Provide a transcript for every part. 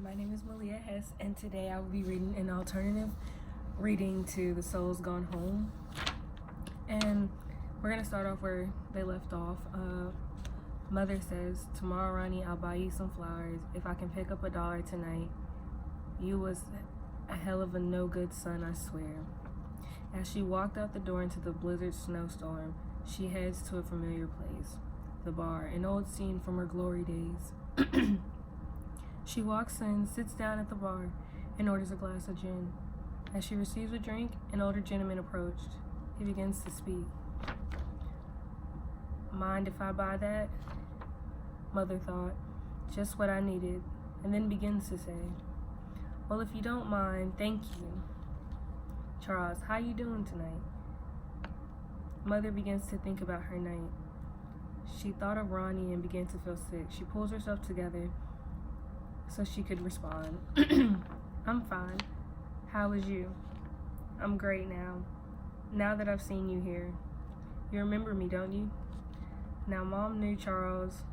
My name is Malia Hess, and today I will be reading an alternative reading to The Soul's Gone Home. And we're going to start off where they left off. Mother says, "Tomorrow, Ronnie, I'll buy you some flowers. If I can pick up $1 tonight. You was a hell of a no-good son, I swear." As she walked out the door into the blizzard snowstorm, she heads to a familiar place, the bar, an old scene from her glory days. She walks in, sits down at the bar, and orders a glass of gin. As she receives a drink, an older gentleman approached. He begins to speak. "Mind if I buy that?" Mother thought, "Just what I needed," and then begins to say, "Well, if you don't mind, thank you." "Charles, how you doing tonight?" Mother begins to think about her night. She thought of Ronnie and began to feel sick. She pulls herself together so she could respond. "I'm fine. How is you?" "I'm great now that I've seen you here. You remember me, don't you?" Now, Mom knew Charles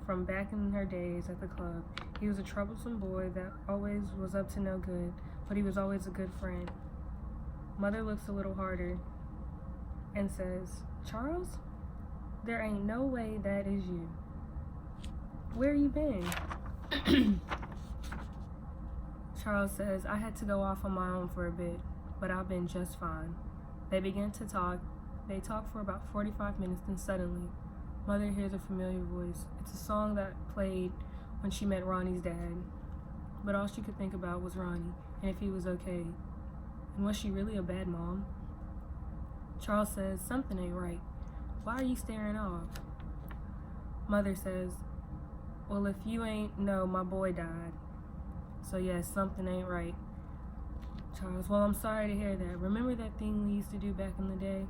from back in her days at the club. He was a troublesome boy that always was up to no good, but he was always a good friend. Mother looks a little harder and says, "Charles, there ain't no way that is you. Where you been?" Charles says, "I had to go off on my own for a bit, but I've been just fine." They begin to talk. They talk for about 45 minutes, and suddenly, Mother hears a familiar voice. It's a song that played when she met Ronnie's dad, but all she could think about was Ronnie, and if he was okay. And was she really a bad mom? Charles says, "Something ain't right. Why are you staring off?" Mother says, "Well, if you ain't know, my boy died. So yes, something ain't right." Charles, "Well, I'm sorry to hear that. Remember that thing we used to do back in the day?"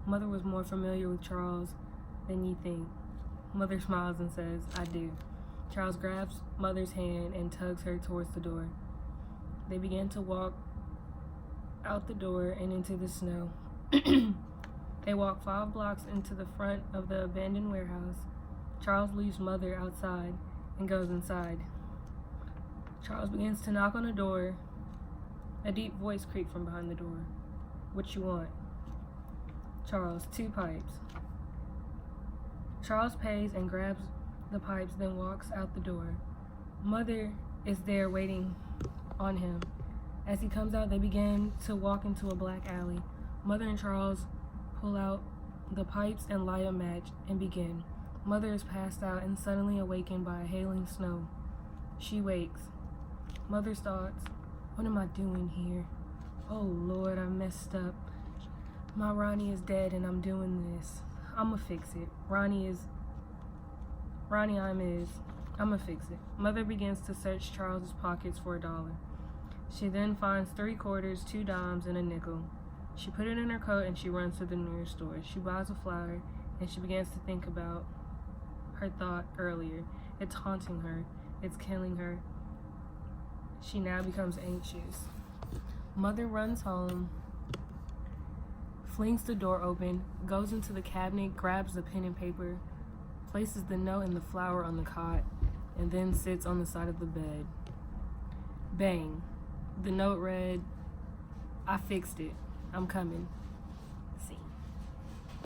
Mother was more familiar with Charles than you think. Mother smiles and says, "I do." Charles grabs Mother's hand and tugs her towards the door. They begin to walk out the door and into the snow. They walk 5 blocks into the front of the abandoned warehouse. Charles leaves Mother outside and goes inside. Charles begins to knock on the door. A deep voice creaks from behind the door. "What you want?" Charles, 2 pipes. Charles pays and grabs the pipes, then walks out the door. Mother is there waiting on him. As he comes out, they begin to walk into a black alley. Mother and Charles pull out the pipes and light a match and begin. Mother is passed out and suddenly awakened by a hailing snow. She wakes. Mother's thoughts, "What am I doing here? Oh Lord, I messed up. My Ronnie is dead and I'm doing this. I'ma fix it. Ronnie, I'ma fix it." Mother begins to search Charles's pockets for $1. She then finds 3 quarters, 2 dimes, and a nickel. She put it in her coat and she runs to the nearest store. She buys a flower and she begins to think about her thought earlier. It's haunting her. It's killing her. She now becomes anxious. Mother runs home, flings the door open, goes into the cabinet, grabs the pen and paper, places the note and the flower on the cot, and then sits on the side of the bed. Bang. The note read, "I fixed it. I'm coming."